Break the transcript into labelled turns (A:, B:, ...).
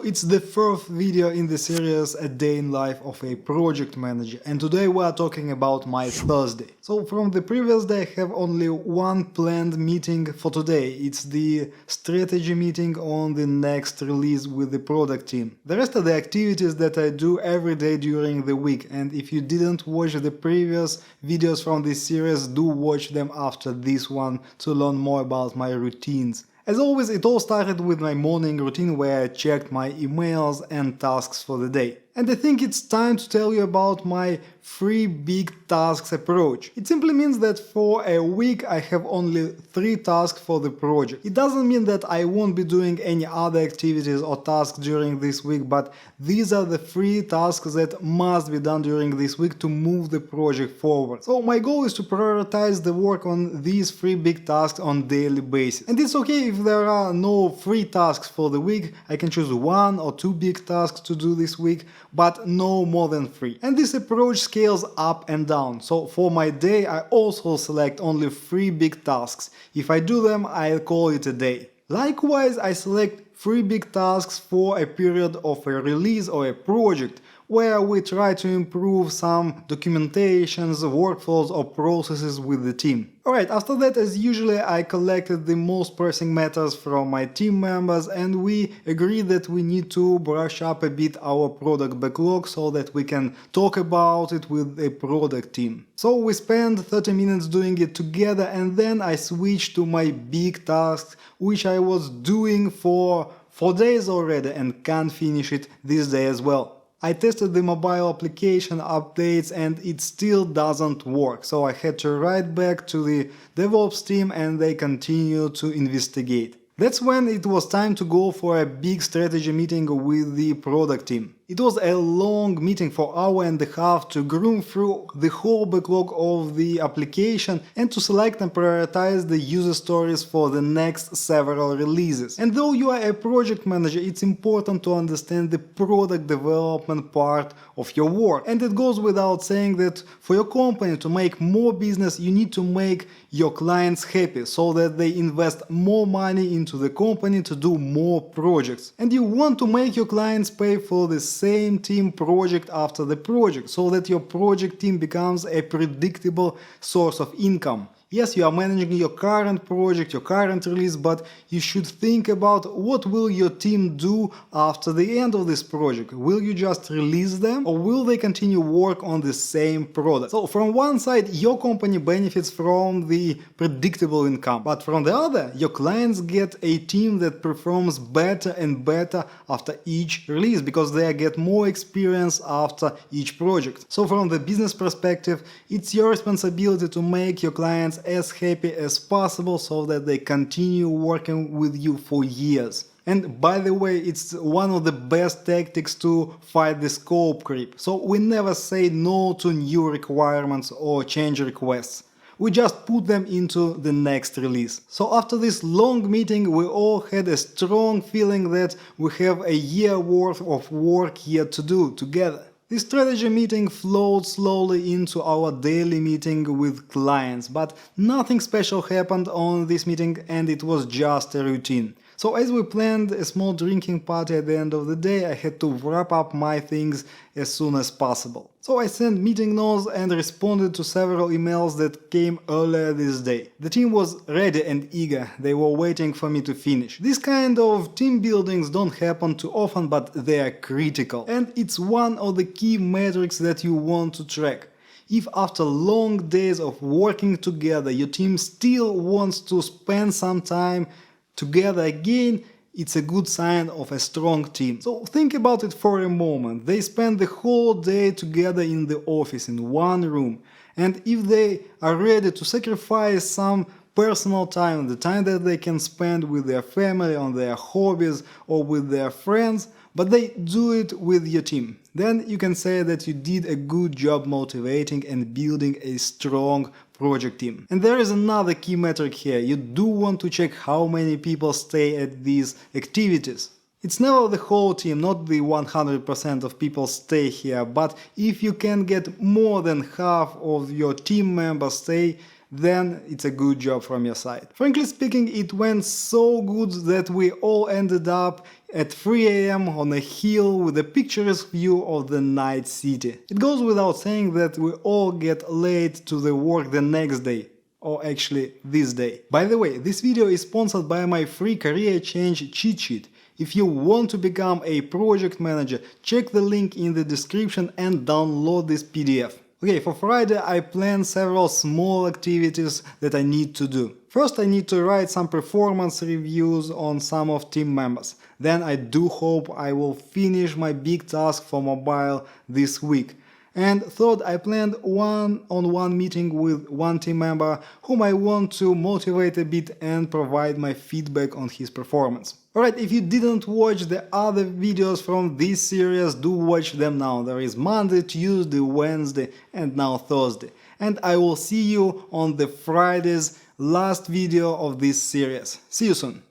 A: it's the fourth video in the series A Day in Life of a Project Manager, and today we are talking about my Thursday. So from the previous day I have only one planned meeting for today. It's the strategy meeting on the next release with the product team. The rest are the activities that I do every day during the week, and if you didn't watch the previous videos from this series, do watch them after this one to learn more about my routines. As always, it all started with my morning routine where I checked my emails and tasks for the day. And I think it's time to tell you about my 3 big tasks approach. It simply means that for a week I have only 3 tasks for the project. It doesn't mean that I won't be doing any other activities or tasks during this week, but these are the 3 tasks that must be done during this week to move the project forward. So my goal is to prioritize the work on these 3 big tasks on daily basis. And it's okay if there are no 3 tasks for the week. I can choose 1 or 2 big tasks to do this week, but no more than 3. And this approach scales up and down. So for my day I also select only 3 big tasks. If I do them, I'll call it a day. Likewise, I select 3 big tasks for a period of a release or a project where we try to improve some documentations, workflows or processes with the team. Alright, after that, as usually, I collected the most pressing matters from my team members and we agreed that we need to brush up a bit our product backlog so that we can talk about it with a product team. So we spent 30 minutes doing it together and then I switched to my big tasks, which I was doing for 4 days already and can't finish it this day as well. I tested the mobile application updates and it still doesn't work, so I had to write back to the DevOps team and they continue to investigate. That's when it was time to go for a big strategy meeting with the product team. It was a long meeting for an hour and a half to groom through the whole backlog of the application and to select and prioritize the user stories for the next several releases. And though you are a project manager, it's important to understand the product development part of your work. And it goes without saying that for your company to make more business, you need to make your clients happy so that they invest more money into the company to do more projects. And you want to make your clients pay for the same team project after the project so that your project team becomes a predictable source of income. Yes, you are managing your current project, your current release, but you should think about what will your team do after the end of this project. Will you just release them or will they continue work on the same product? So from one side, your company benefits from the predictable income, but from the other, your clients get a team that performs better and better after each release because they get more experience after each project. So from the business perspective, it's your responsibility to make your clients as happy as possible so that they continue working with you for years. And by the way, it's one of the best tactics to fight the scope creep. So we never say no to new requirements or change requests. We just put them into the next release. So after this long meeting, we all had a strong feeling that we have a year worth of work yet to do together. This strategy meeting flowed slowly into our daily meeting with clients, but nothing special happened on this meeting and it was just a routine. So as we planned a small drinking party at the end of the day, I had to wrap up my things as soon as possible. So I sent meeting notes and responded to several emails that came earlier this day. The team was ready and eager, they were waiting for me to finish. This kind of team buildings don't happen too often, but they are critical. And it's one of the key metrics that you want to track. If after long days of working together your team still wants to spend some time together again, it's a good sign of a strong team. So think about it for a moment. They spend the whole day together in the office in one room, and if they are ready to sacrifice some personal time, the time that they can spend with their family, on their hobbies or with their friends, but they do it with your team, then you can say that you did a good job motivating and building a strong project team. And there is another key metric here. You do want to check how many people stay at these activities. It's never the whole team, not the 100% of people stay here, but if you can get more than half of your team members stay, then it's a good job from your side. Frankly speaking, it went so good that we all ended up at 3 a.m. on a hill with a picturesque view of the night city. It goes without saying that we all get late to the work the next day. Or actually this day. By the way, this video is sponsored by my free career change cheat sheet. If you want to become a project manager, check the link in the description and download this PDF. Okay, for Friday I plan several small activities that I need to do. First, I need to write some performance reviews on some of team members. Then I do hope I will finish my big task for mobile this week. And third, I planned one-on-one meeting with one team member whom I want to motivate a bit and provide my feedback on his performance. Alright, if you didn't watch the other videos from this series, do watch them now. There is Monday, Tuesday, Wednesday and now Thursday. And I will see you on the Friday's last video of this series. See you soon!